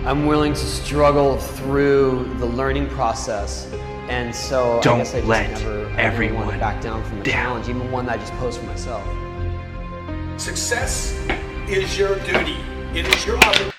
I'm willing to struggle through the learning process, and so I guess I just never want to back down from a challenge, even one that I just pose for myself. Success is your duty. It is your obligation.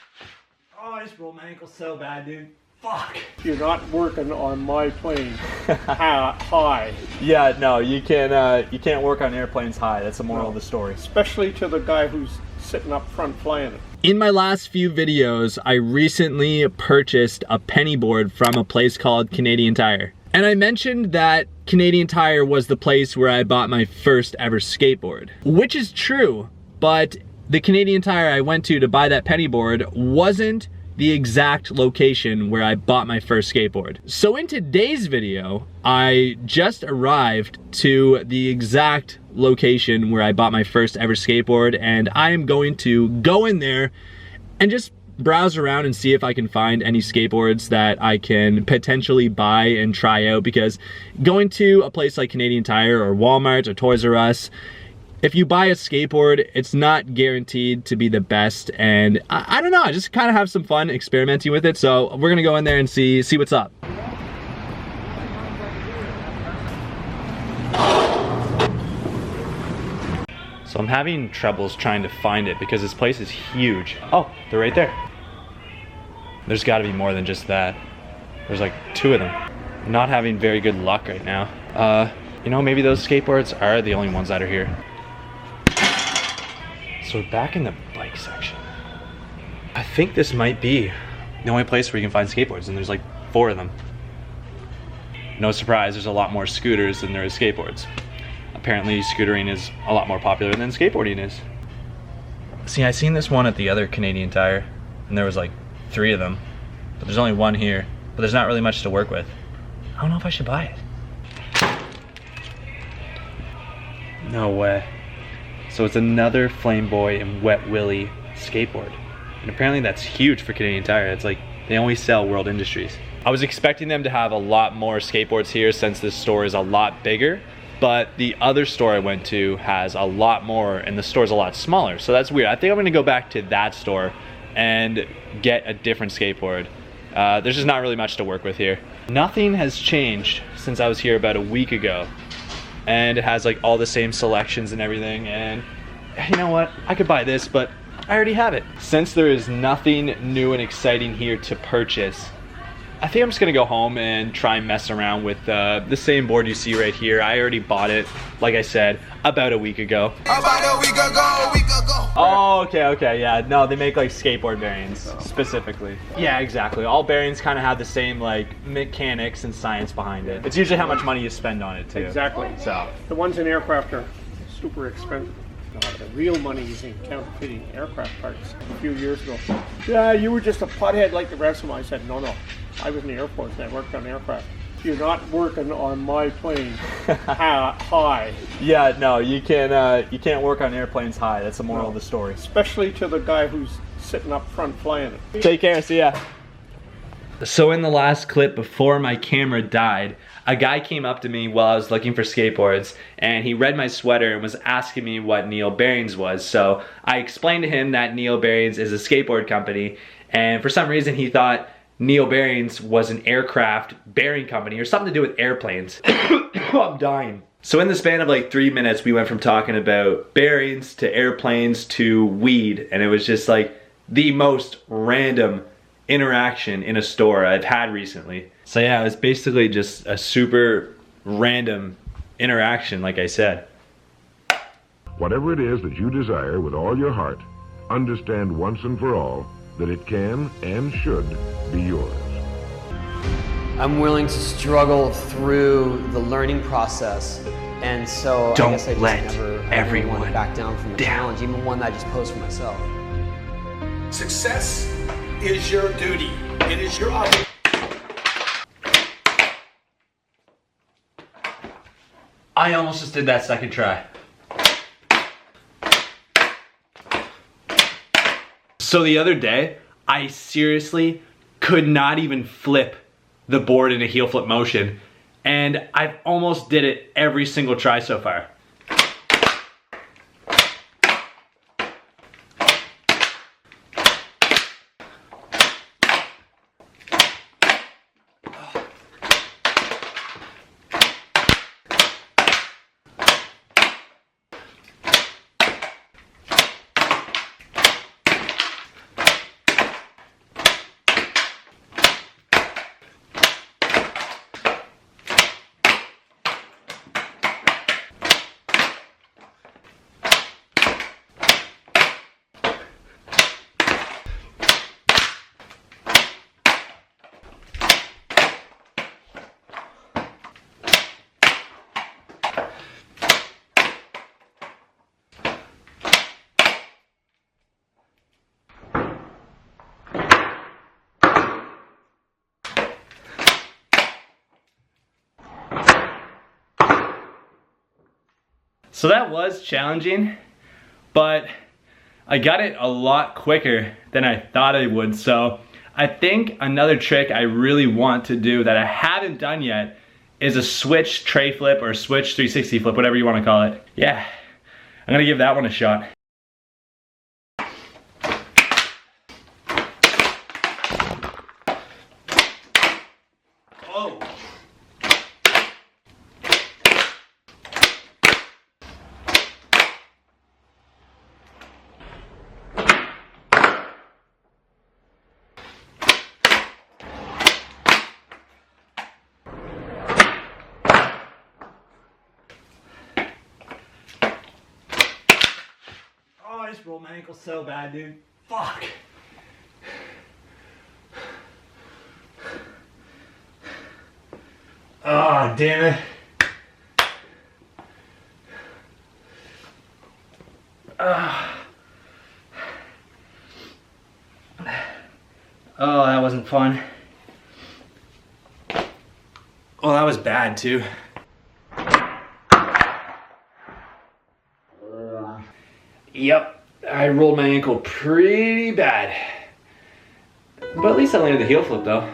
Oh, I just rolled my ankle so bad, dude. Fuck. You're not working on my plane high. Yeah, no, you can't work on airplanes high. That's the moral of the story. Especially to the guy who's sitting up front flying it. In my last few videos, I recently purchased a penny board from a place called Canadian Tire. And I mentioned that Canadian Tire was the place where I bought my first ever skateboard. Which is true, but the Canadian Tire I went to buy that penny board wasn't the exact location where I bought my first skateboard. So in today's video, I just arrived to the exact location where I bought my first ever skateboard, and I am going to go in there and just browse around and see if I can find any skateboards that I can potentially buy and try out, because going to a place like Canadian Tire or Walmart or Toys R Us, if you buy a skateboard, it's not guaranteed to be the best, and I don't know, I just kind of have some fun experimenting with it, so we're gonna go in there and see what's up. So I'm having troubles trying to find it because this place is huge. Oh, they're right there. There's gotta be more than just that. There's like 2 of them. I'm not having very good luck right now. You know, maybe those skateboards are the only ones that are here. So we're back in the bike section. I think this might be the only place where you can find skateboards, and there's like 4 of them. No surprise, there's a lot more scooters than there is skateboards. Apparently scootering is a lot more popular than skateboarding is. See, I seen this one at the other Canadian Tire, and there was like 3 of them, but there's only 1 here, but there's not really much to work with. I don't know if I should buy it. No way. So it's another Flame Boy and Wet Willy skateboard. And apparently that's huge for Canadian Tire. It's like they only sell World Industries. I was expecting them to have a lot more skateboards here since this store is a lot bigger, but the other store I went to has a lot more and the store's a lot smaller. So that's weird. I think I'm gonna go back to that store and get a different skateboard. There's just not really much to work with here. Nothing has changed since I was here about a week ago. And it has like all the same selections and everything, and you know what, I could buy this, but I already have it. Since there is nothing new and exciting here to purchase, I think I'm just gonna go home and try and mess around with the same board you see right here. I already bought it, like I said, about a week ago. About a week ago. Oh, okay, yeah. No, they make like skateboard bearings specifically. Yeah, exactly. All bearings kind of have the same like mechanics and science behind it. It's usually how much money you spend on it too. Exactly. So the ones in aircraft are super expensive. The real money is in counterfeiting aircraft parts. A few years ago, yeah, you were just a pothead like the rest of them. I said, no, I was in the Air Force and I worked on aircraft. You're not working on my plane high. Yeah, no, you can't work on airplanes high. That's the moral of the story. Especially to the guy who's sitting up front flying it. Take care, see ya. So in the last clip before my camera died, a guy came up to me while I was looking for skateboards, and he read my sweater and was asking me what Neil Bearings was. So I explained to him that Neil Bearings is a skateboard company, and for some reason he thought Neil Bearings was an aircraft bearing company or something to do with airplanes. I'm dying. So in the span of like 3 minutes, we went from talking about bearings to airplanes to weed, and it was just like the most random interaction in a store I've had recently. So yeah, it was basically just a super random interaction, like I said. Whatever it is that you desire with all your heart, understand once and for all that it can and should be yours. I'm willing to struggle through the learning process, and so I guess I just never want to back down from a challenge, even one that I just pose for myself. Success is your duty. It is your obligation. I almost just did that second try. So the other day, I seriously could not even flip the board in a heel flip motion, and I've almost did it every single try so far. So that was challenging, but I got it a lot quicker than I thought I would. So I think another trick I really want to do that I haven't done yet is a Switch Tre Flip or Switch 360 flip, whatever you want to call it. Yeah, I'm gonna give that one a shot. Oh. I just rolled my ankle so bad, dude. Fuck. Oh, damn it. Oh, that wasn't fun. Oh, that was bad too. Yep, I rolled my ankle pretty bad. But at least I landed the heel flip though.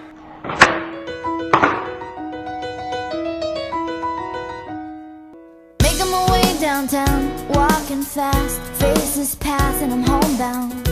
Making my way downtown, walking fast, faces pass and I'm homebound.